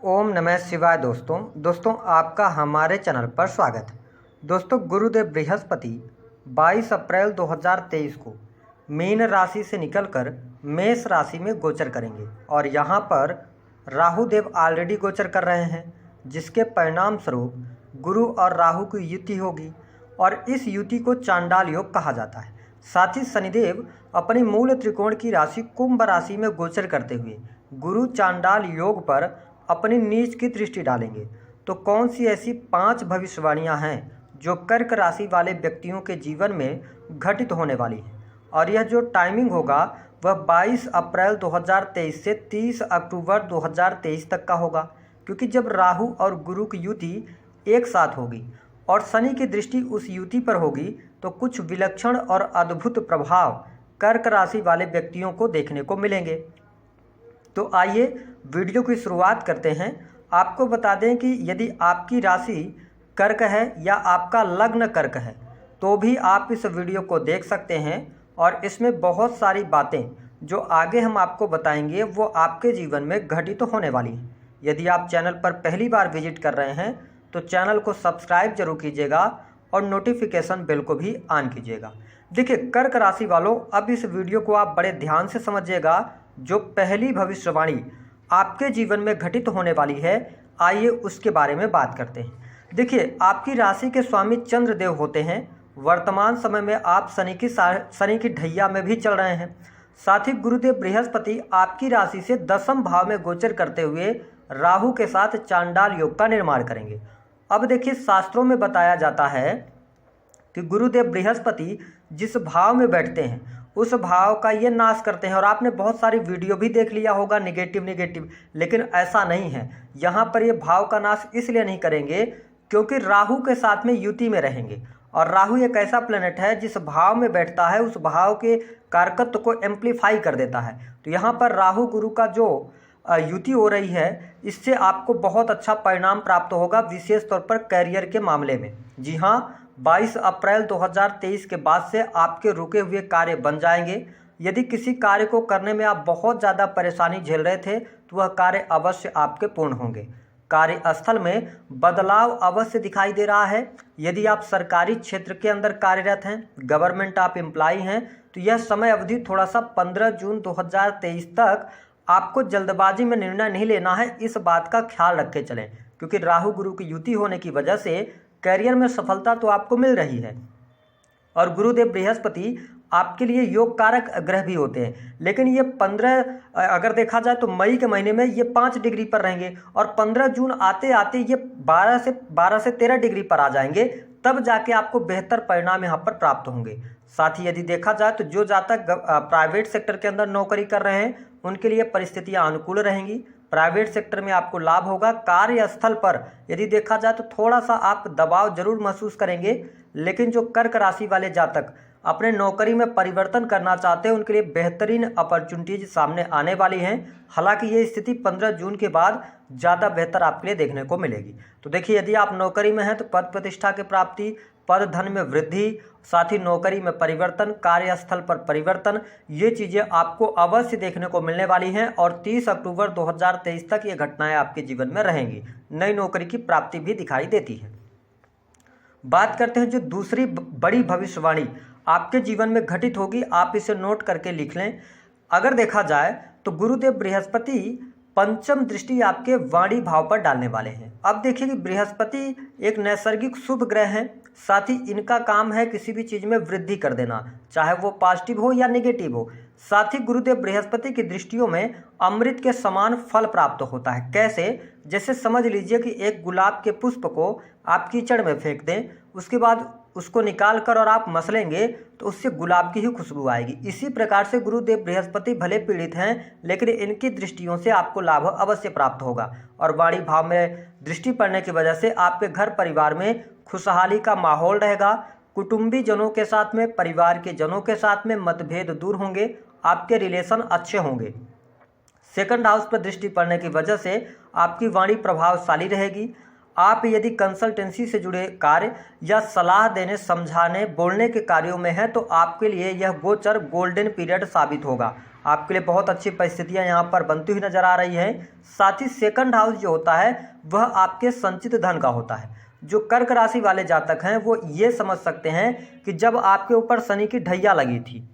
ओम नमः शिवाय। दोस्तों आपका हमारे चैनल पर स्वागत है। दोस्तों गुरुदेव बृहस्पति 22 अप्रैल 2023 को मीन राशि से निकलकर मेष राशि में गोचर करेंगे और यहाँ पर राहु देव ऑलरेडी गोचर कर रहे हैं, जिसके परिणाम स्वरूप गुरु और राहु की युति होगी और इस युति को चांडाल योग कहा जाता है। साथ ही शनिदेव अपनी मूल त्रिकोण की राशि कुंभ राशि में गोचर करते हुए गुरु चांडाल योग पर अपनी नीच की दृष्टि डालेंगे। तो कौन सी ऐसी 5 भविष्यवाणियां हैं जो कर्क राशि वाले व्यक्तियों के जीवन में घटित होने वाली हैं, और यह जो टाइमिंग होगा वह 22 अप्रैल 2023 से 30 अक्टूबर 2023 तक का होगा, क्योंकि जब राहु और गुरु की युति एक साथ होगी और शनि की दृष्टि उस युति पर होगी तो कुछ विलक्षण और अद्भुत प्रभाव कर्क राशि वाले व्यक्तियों को देखने को मिलेंगे। तो आइए वीडियो की शुरुआत करते हैं। आपको बता दें कि यदि आपकी राशि कर्क है या आपका लग्न कर्क है तो भी आप इस वीडियो को देख सकते हैं, और इसमें बहुत सारी बातें जो आगे हम आपको बताएंगे वो आपके जीवन में घटित होने वाली हैं। यदि आप चैनल पर पहली बार विजिट कर रहे हैं तो चैनल को सब्सक्राइब जरूर कीजिएगा और नोटिफिकेशन बेल को भी ऑन कीजिएगा। देखिए कर्क राशि वालों, अब इस वीडियो को आप बड़े ध्यान से समझिएगा। जो पहली भविष्यवाणी आपके जीवन में घटित होने वाली है, आइए उसके बारे में बात करते हैं। देखिए आपकी राशि के स्वामी चंद्रदेव होते हैं। वर्तमान समय में आप शनि की ढैया में भी चल रहे हैं। साथ ही गुरुदेव बृहस्पति आपकी राशि से 10वें भाव में गोचर करते हुए राहु के साथ चांडाल योग का निर्माण करेंगे। अब देखिए शास्त्रों में बताया जाता है कि गुरुदेव बृहस्पति जिस भाव में बैठते हैं उस भाव का ये नाश करते हैं, और आपने बहुत सारी वीडियो भी देख लिया होगा नेगेटिव, लेकिन ऐसा नहीं है। यहाँ पर ये भाव का नाश इसलिए नहीं करेंगे क्योंकि राहु के साथ में युति में रहेंगे, और राहु एक ऐसा प्लेनेट है जिस भाव में बैठता है उस भाव के कारकत्व को एम्प्लीफाई कर देता है। तो यहाँ पर राहु गुरु का जो युति हो रही है, इससे आपको बहुत अच्छा परिणाम प्राप्त होगा, विशेष तौर पर करियर के मामले में। जी हाँ, 22 अप्रैल 2023 के बाद से आपके रुके हुए कार्य बन जाएंगे। यदि किसी कार्य को करने में आप बहुत ज़्यादा परेशानी झेल रहे थे तो वह कार्य अवश्य आपके पूर्ण होंगे। कार्यस्थल में बदलाव अवश्य दिखाई दे रहा है। यदि आप सरकारी क्षेत्र के अंदर कार्यरत हैं, गवर्नमेंट आप एम्प्लॉई हैं, तो यह समय अवधि थोड़ा सा 15 जून 2023 तक आपको जल्दबाजी में निर्णय नहीं लेना है। इस बात का ख्याल रख के चलें, क्योंकि राहु गुरु की युति होने की वजह से करियर में सफलता तो आपको मिल रही है, और गुरुदेव बृहस्पति आपके लिए योग कारक ग्रह भी होते हैं। लेकिन ये 15 अगर देखा जाए तो मई के महीने में ये 5 डिग्री पर रहेंगे, और 15 जून आते आते ये 12 से 13 डिग्री पर आ जाएंगे। तब जाके आपको बेहतर परिणाम यहाँ पर प्राप्त होंगे। साथ ही यदि देखा जाए तो जो जातक प्राइवेट सेक्टर के अंदर नौकरी कर रहे हैं उनके लिए परिस्थितियाँ अनुकूल रहेंगी। प्राइवेट सेक्टर में आपको लाभ होगा। कार्यस्थल पर यदि देखा जाए तो थोड़ा सा आप दबाव जरूर महसूस करेंगे, लेकिन जो कर्क राशि वाले जातक अपने नौकरी में परिवर्तन करना चाहते हैं उनके लिए बेहतरीन अपॉर्चुनिटीज सामने आने वाली हैं। हालांकि ये स्थिति 15 जून के बाद ज़्यादा बेहतर आपके लिए देखने को मिलेगी। तो देखिए यदि आप नौकरी में हैं तो पद प्रतिष्ठा की प्राप्ति, पद धन में वृद्धि, साथ ही नौकरी में परिवर्तन, कार्यस्थल पर परिवर्तन, ये चीज़ें आपको अवश्य देखने को मिलने वाली हैं, और 30 अक्टूबर 2023 तक ये घटनाएं आपके जीवन में रहेंगी। नई नौकरी की प्राप्ति भी दिखाई देती है। बात करते हैं जो दूसरी बड़ी भविष्यवाणी आपके जीवन में घटित होगी, आप इसे नोट करके लिख लें। अगर देखा जाए तो गुरुदेव बृहस्पति पंचम दृष्टि आपके वाणी भाव पर डालने वाले हैं। अब देखिए कि बृहस्पति एक नैसर्गिक शुभ ग्रह है। साथ ही इनका काम है किसी भी चीज़ में वृद्धि कर देना, चाहे वो पॉजिटिव हो या नेगेटिव हो। साथ ही गुरुदेव बृहस्पति की दृष्टियों में अमृत के समान फल प्राप्त होता है। कैसे? जैसे समझ लीजिए कि एक गुलाब के पुष्प को आप कीचड़ में फेंक दें, उसके बाद उसको निकाल कर और आप मसलेंगे तो उससे गुलाब की ही खुशबू आएगी। इसी प्रकार से गुरुदेव बृहस्पति भले पीड़ित हैं, लेकिन इनकी दृष्टियों से आपको लाभ अवश्य प्राप्त होगा, और वाणी भाव में दृष्टि पड़ने की वजह से आपके घर परिवार में खुशहाली का माहौल रहेगा। कुटुंबी जनों के साथ में, परिवार के जनों के साथ में मतभेद दूर होंगे, आपके रिलेशन अच्छे होंगे। सेकंड हाउस पर दृष्टि पड़ने की वजह से आपकी वाणी प्रभावशाली रहेगी। आप यदि कंसल्टेंसी से जुड़े कार्य या सलाह देने, समझाने, बोलने के कार्यों में हैं तो आपके लिए यह गोचर गोल्डन पीरियड साबित होगा। आपके लिए बहुत अच्छी परिस्थितियां यहाँ पर बनती हुई नजर आ रही है। साथ ही सेकंड हाउस जो होता है वह आपके संचित धन का होता है। जो कर्क राशि वाले जातक हैं वो ये समझ सकते हैं कि जब आपके ऊपर शनि की ढैया लगी थी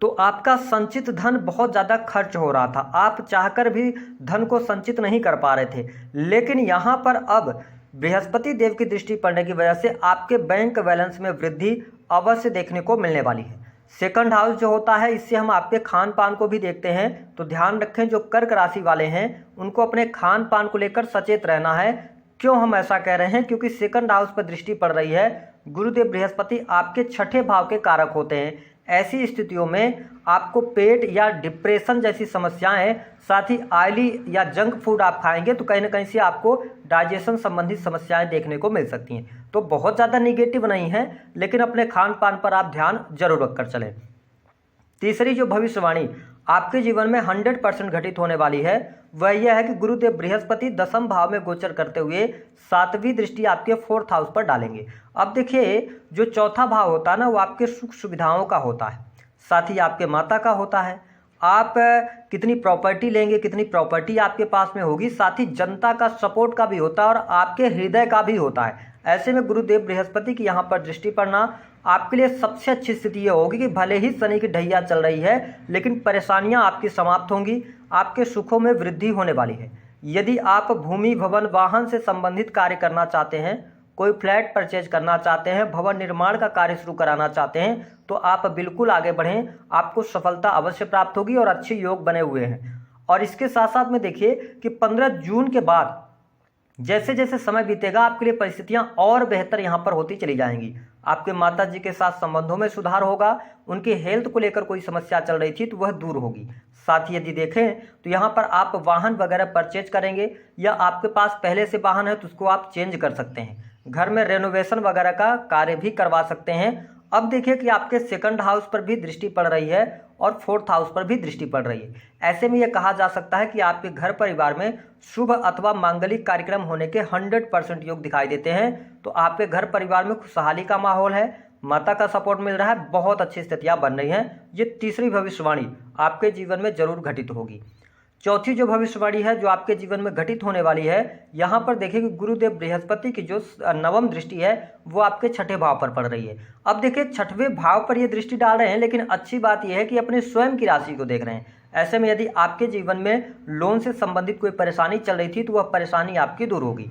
तो आपका संचित धन बहुत ज़्यादा खर्च हो रहा था, आप चाहकर भी धन को संचित नहीं कर पा रहे थे। लेकिन यहाँ पर अब बृहस्पति देव की दृष्टि पड़ने की वजह से आपके बैंक बैलेंस में वृद्धि अवश्य देखने को मिलने वाली है। सेकंड हाउस जो होता है इससे हम आपके खान पान को भी देखते हैं, तो ध्यान रखें जो कर्क राशि वाले हैं उनको अपने खान पान को लेकर सचेत रहना है। क्यों हम ऐसा कह रहे हैं? क्योंकि सेकंड हाउस पर दृष्टि पड़ रही है। गुरुदेव बृहस्पति आपके छठे भाव के कारक होते हैं। ऐसी स्थितियों में आपको पेट या डिप्रेशन जैसी समस्याएं, साथ ही ऑयली या जंक फूड आप खाएंगे तो कहीं ना कहीं से आपको डाइजेशन संबंधित समस्याएं देखने को मिल सकती हैं। तो बहुत ज़्यादा निगेटिव नहीं है, लेकिन अपने खान पान पर आप ध्यान जरूर रखकर चलें। तीसरी जो भविष्यवाणी आपके जीवन में 100% घटित होने वाली है वह यह है कि गुरुदेव बृहस्पति दसम भाव में गोचर करते हुए 7वीं दृष्टि आपके 4th हाउस पर डालेंगे। अब देखिए जो चौथा भाव होता है ना वो आपके सुख सुविधाओं का होता है, साथ ही आपके माता का होता है। आप कितनी प्रॉपर्टी लेंगे, कितनी प्रॉपर्टी आपके पास में होगी, साथ ही जनता का सपोर्ट का भी होता है और आपके हृदय का भी होता है। ऐसे में गुरुदेव बृहस्पति की यहाँ पर दृष्टि पड़ना आपके लिए सबसे अच्छी स्थिति ये होगी कि भले ही शनि की ढैया चल रही है लेकिन परेशानियां आपकी समाप्त होंगी, आपके सुखों में वृद्धि होने वाली है। यदि आप भूमि भवन वाहन से संबंधित कार्य करना चाहते हैं, कोई फ्लैट परचेज करना चाहते हैं, भवन निर्माण का कार्य शुरू कराना चाहते हैं तो आप बिल्कुल आगे बढ़ें, आपको सफलता अवश्य प्राप्त होगी और अच्छे योग बने हुए हैं। और इसके साथ साथ में देखिए कि 15 जून के बाद जैसे जैसे समय बीतेगा आपके लिए परिस्थितियां और बेहतर यहां पर होती चली जाएंगी। आपके माता जी के साथ संबंधों में सुधार होगा, उनके हेल्थ को लेकर कोई समस्या चल रही थी तो वह दूर होगी। साथ ही यदि देखें तो यहाँ पर आप वाहन वगैरह परचेज करेंगे या आपके पास पहले से वाहन है तो उसको आप चेंज कर सकते हैं। घर में रेनोवेशन वगैरह का कार्य भी करवा सकते हैं। अब देखिए कि आपके सेकंड हाउस पर भी दृष्टि पड़ रही है और 4th हाउस पर भी दृष्टि पड़ रही है। ऐसे में यह कहा जा सकता है कि आपके घर परिवार में शुभ अथवा मांगलिक कार्यक्रम होने के 100% योग दिखाई देते हैं। तो आपके घर परिवार में खुशहाली का माहौल है, माता का सपोर्ट मिल रहा है, बहुत अच्छी स्थितियां बन रही हैं। ये तीसरी भविष्यवाणी आपके जीवन में जरूर घटित होगी। चौथी जो भविष्यवाणी है जो आपके जीवन में घटित होने वाली है, यहाँ पर देखिए कि गुरुदेव बृहस्पति की जो 9वीं दृष्टि है वो आपके छठे भाव पर पड़ रही है। अब देखिए 6वें भाव पर ये दृष्टि डाल रहे हैं, लेकिन अच्छी बात यह है कि अपने स्वयं की राशि को देख रहे हैं। ऐसे में यदि आपके जीवन में लोन से संबंधित कोई परेशानी चल रही थी तो वह परेशानी आपकी दूर होगी,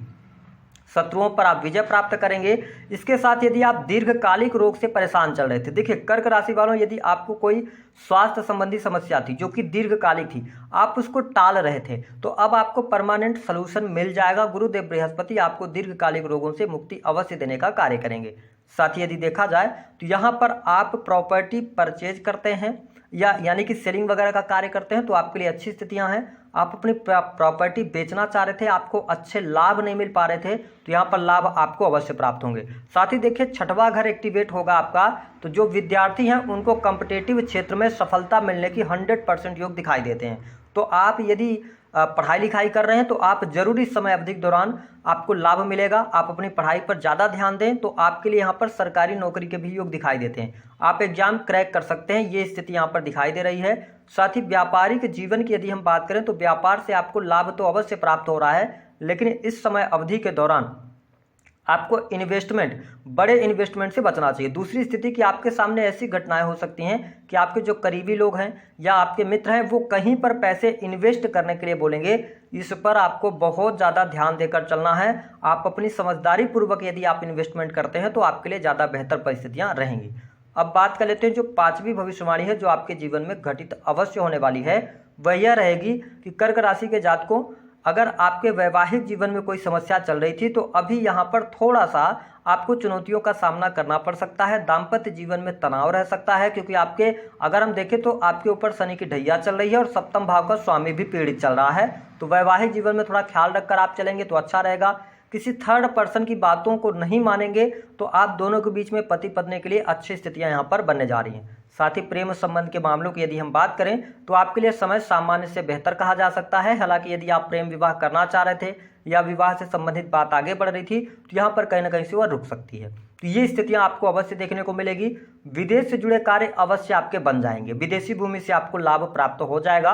शत्रुओं पर आप विजय प्राप्त करेंगे। इसके साथ यदि आप दीर्घकालिक रोग से परेशान चल रहे थे, देखिए कर्क राशि वालों यदि आपको कोई स्वास्थ्य संबंधी समस्या थी जो कि दीर्घकालिक थी, आप उसको टाल रहे थे तो अब आपको परमानेंट सलूशन मिल जाएगा। गुरुदेव बृहस्पति आपको दीर्घकालिक रोगों से मुक्ति अवश्य देने का कार्य करेंगे। साथ ही यदि देखा जाए तो यहाँ पर आप प्रॉपर्टी परचेज करते हैं या यानी कि सेलिंग वगैरह का कार्य करते हैं तो आपके लिए अच्छी स्थितियां हैं। आप अपनी प्रॉपर्टी बेचना चाह रहे थे, आपको अच्छे लाभ नहीं मिल पा रहे थे तो यहाँ पर लाभ आपको अवश्य प्राप्त होंगे। साथ ही देखिए 6वां घर एक्टिवेट होगा आपका, तो जो विद्यार्थी हैं उनको कॉम्पिटिटिव क्षेत्र में सफलता मिलने की 100% योग दिखाई देते हैं। तो आप यदि पढ़ाई लिखाई कर रहे हैं तो आप जरूर इस समय अवधि के दौरान आपको लाभ मिलेगा। आप अपनी पढ़ाई पर ज़्यादा ध्यान दें तो आपके लिए यहाँ पर सरकारी नौकरी के भी योग दिखाई देते हैं। आप एग्जाम क्रैक कर सकते हैं, ये स्थिति यहाँ पर दिखाई दे रही है। साथ ही व्यापारिक जीवन की यदि हम बात करें तो व्यापार से आपको लाभ तो अवश्य प्राप्त हो रहा है, लेकिन इस समय अवधि के दौरान आपको बड़े इन्वेस्टमेंट से बचना चाहिए। दूसरी स्थिति कि आपके सामने ऐसी घटनाएं हो सकती हैं कि आपके जो करीबी लोग हैं या आपके मित्र हैं वो कहीं पर पैसे इन्वेस्ट करने के लिए बोलेंगे। इस पर आपको बहुत ज़्यादा ध्यान देकर चलना है। आप अपनी समझदारी पूर्वक यदि आप इन्वेस्टमेंट करते हैं तो आपके लिए ज़्यादा बेहतर परिस्थितियाँ रहेंगी। अब बात कर लेते हैं जो 5वीं भविष्यवाणी है जो आपके जीवन में घटित अवश्य होने वाली है, वह यह रहेगी कि कर्क राशि के जातकों अगर आपके वैवाहिक जीवन में कोई समस्या चल रही थी तो अभी यहाँ पर थोड़ा सा आपको चुनौतियों का सामना करना पड़ सकता है। दाम्पत्य जीवन में तनाव रह सकता है क्योंकि आपके अगर हम देखें तो आपके ऊपर शनि की ढैया चल रही है और 7म भाव का स्वामी भी पीड़ित चल रहा है। तो वैवाहिक जीवन में थोड़ा ख्याल रखकर आप चलेंगे तो अच्छा रहेगा। किसी थर्ड पर्सन की बातों को नहीं मानेंगे तो आप दोनों के बीच में पति पत्नी के लिए अच्छी स्थितियां यहाँ पर बनने जा रही हैं। साथ ही प्रेम संबंध के मामलों की यदि हम बात करें तो आपके लिए समय सामान्य से बेहतर कहा जा सकता है। हालांकि यदि आप प्रेम विवाह करना चाह रहे थे या विवाह से संबंधित बात आगे बढ़ रही थी तो यहाँ पर कहीं ना कहीं से वह रुक सकती है। तो ये स्थितियां आपको अवश्य देखने को मिलेगी। विदेश से जुड़े कार्य अवश्य आपके बन जाएंगे, विदेशी भूमि से आपको लाभ प्राप्त हो जाएगा।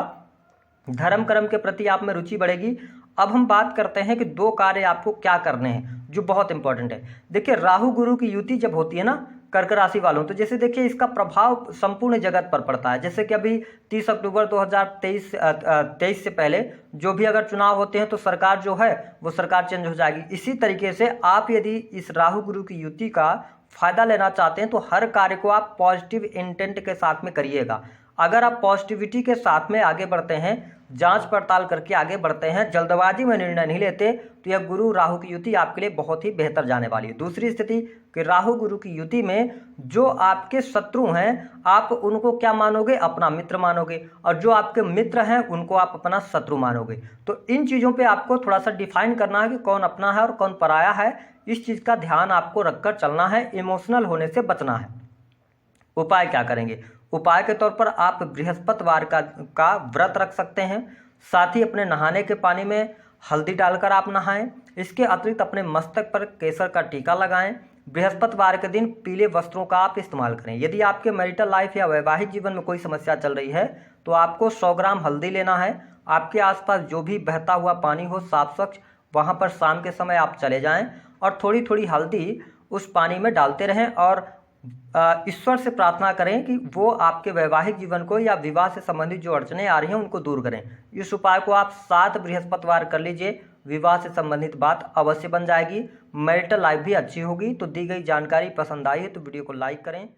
धर्म कर्म के प्रति आप में रुचि बढ़ेगी। अब हम बात करते हैं कि 2 कार्य आपको क्या करने हैं जो बहुत इंपॉर्टेंट है। देखिए, राहु गुरु की युति जब होती है ना कर्क राशि वालों, तो जैसे देखिए इसका प्रभाव संपूर्ण जगत पर पड़ता है। जैसे कि अभी 30 अक्टूबर 2023 से पहले जो भी अगर चुनाव होते हैं तो सरकार जो है वो सरकार चेंज हो जाएगी। इसी तरीके से आप यदि इस राहु गुरु की युति का फायदा लेना चाहते हैं तो हर कार्य को आप पॉजिटिव इंटेंट के साथ में करिएगा। अगर आप पॉजिटिविटी के साथ में आगे बढ़ते हैं, जांच पड़ताल करके आगे बढ़ते हैं, जल्दबाजी में निर्णय नहीं लेते, तो यह गुरु राहु की युति आपके लिए बहुत ही बेहतर जाने वाली है। दूसरी स्थिति कि राहु गुरु की युति में जो आपके शत्रु हैं आप उनको क्या मानोगे? अपना मित्र मानोगे, और जो आपके मित्र हैं उनको आप अपना शत्रु मानोगे। तो इन चीज़ों पे आपको थोड़ा सा डिफाइन करना है कि कौन अपना है और कौन पराया है। इस चीज़ का ध्यान आपको रखकर चलना है, इमोशनल होने से बचना है। उपाय क्या करेंगे? उपाय के तौर पर आप बृहस्पतिवार का व्रत रख सकते हैं। साथ ही अपने नहाने के पानी में हल्दी डालकर आप नहाएं। इसके अतिरिक्त अपने मस्तक पर केसर का टीका लगाएं। बृहस्पतिवार के दिन पीले वस्त्रों का आप इस्तेमाल करें। यदि आपके मैरिटल लाइफ या वैवाहिक जीवन में कोई समस्या चल रही है तो आपको 100 ग्राम हल्दी लेना है। आपके आसपास जो भी बहता हुआ पानी हो साफ स्वच्छ, वहाँ पर शाम के समय आप चले जाएं और थोड़ी थोड़ी हल्दी उस पानी में डालते रहें और ईश्वर से प्रार्थना करें कि वो आपके वैवाहिक जीवन को या विवाह से संबंधित जो अड़चने आ रही हैं उनको दूर करें। इस उपाय को आप 7 बृहस्पतिवार कर लीजिए, विवाह से संबंधित बात अवश्य बन जाएगी, मैरिटल लाइफ भी अच्छी होगी। तो दी गई जानकारी पसंद आई है तो वीडियो को लाइक करें।